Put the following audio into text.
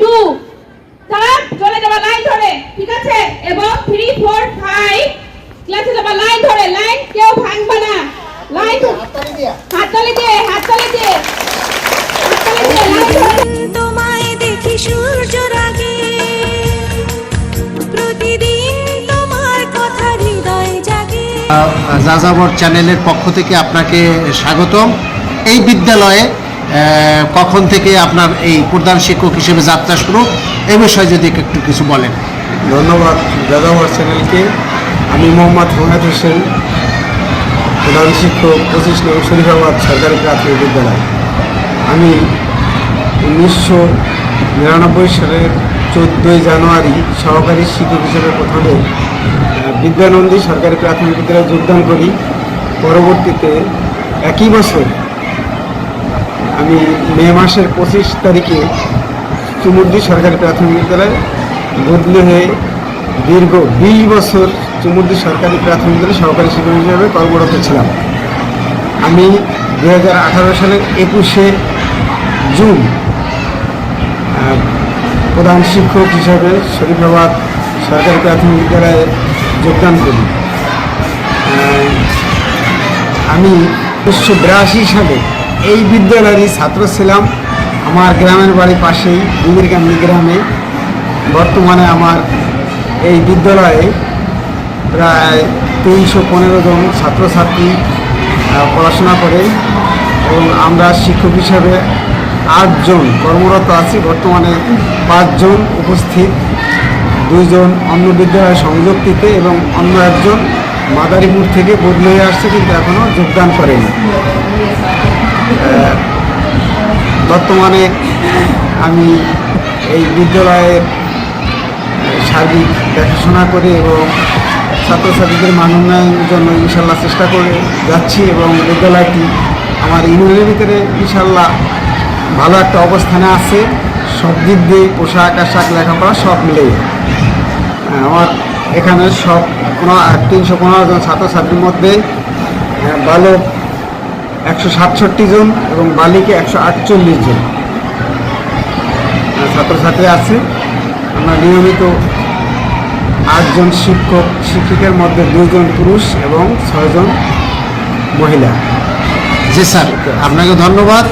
2 তারা চলে যাবা লাইন ধরে, ঠিক আছে? এবং 3 4 5 ক্লাসে যাবা লাইন ধরে, লাইন কেউ ভাঙবা না, লাইন হাততালি দিয়ে হাততালি দিয়ে লাইন ধরে। তোমায় দেখি সূর্য রাগে, প্রতিদিন তোমার কথা হৃদয়ে জাগে। যাযাবর চ্যানেলের পক্ষ থেকে আপনাকে স্বাগতম। এই বিদ্যালয়ে কখন থেকে আপনার এই প্রধান শিক্ষক হিসেবে যাত্রা শুরু, এই বিষয়ে যদি একটু কিছু বলেন। ধন্যবাদ যাযাবর চ্যানেলকে। আমি মোহাম্মদ হুমায়ুন হোসেন, প্রধান শিক্ষক 25 নং শরীফাবাদ সরকারি প্রাথমিক বিদ্যালয়। আমি 1999 সালের 14 জানুয়ারি সহকারী শিক্ষক হিসেবে প্রথমে বিদ্যানন্দী সরকারি প্রাথমিক বিদ্যালয়ে যোগদান করি। পরবর্তীতে একই বছর আমি মে মাসের 25 তারিখে চুমুরদি সরকারি প্রাথমিক বিদ্যালয়ে বদলি হয়ে দীর্ঘ 20 বছর চুমুরদি সরকারি প্রাথমিক বিদ্যালয়ে সহকারী শিক্ষক হিসেবে কর্মরত ছিলাম। আমি 2018 সালের 21শে জুন প্রধান শিক্ষক হিসাবে শরীফাবাদ সরকারি প্রাথমিক বিদ্যালয়ে যোগদান করি। আমি 1982 সালে এই বিদ্যালয়েরই ছাত্র ছিলাম। আমার গ্রামের বাড়ির পাশেই বিবিরকান্দি গ্রামে। বর্তমানে আমার এই বিদ্যালয়ে প্রায় 315 জন ছাত্রছাত্রী পড়াশোনা করে এবং আমরা শিক্ষক হিসাবে 8 জন কর্মরত আছি। বর্তমানে 5 জন উপস্থিত, 2 জন অন্য বিদ্যালয়ে সংযোগ দিতে এবং অন্য একজন মাদারীপুর থেকে বদলে হয়ে আসছে, কিন্তু এখনও যোগদান করেনি। বর্তমানে আমি এই বিদ্যালয়ের সার্বিক দেখাশোনা করে এবং ছাত্রছাত্রীদের মান উন্নয়নের জন্য ইনশাল্লাহ চেষ্টা করে যাচ্ছি এবং বিদ্যালয়টি আমার ইউনিয়নের ভিতরে ইনশাল্লাহ ভালো একটা অবস্থানে আছে। সব দিক দিয়ে পোশাক আশাক লেখাপড়া সব মিলেই আমার এখানে সব 315 জন ছাত্রছাত্রীর মধ্যে বালক 167 জন এবং বালিকা 148 জন ছাত্রছাত্রী আছে। আমরা নিয়মিত 8 জন শিক্ষক শিক্ষিকার মধ্যে 2 জন পুরুষ এবং 6 জন মহিলা। জি স্যার, আপনাকে ধন্যবাদ।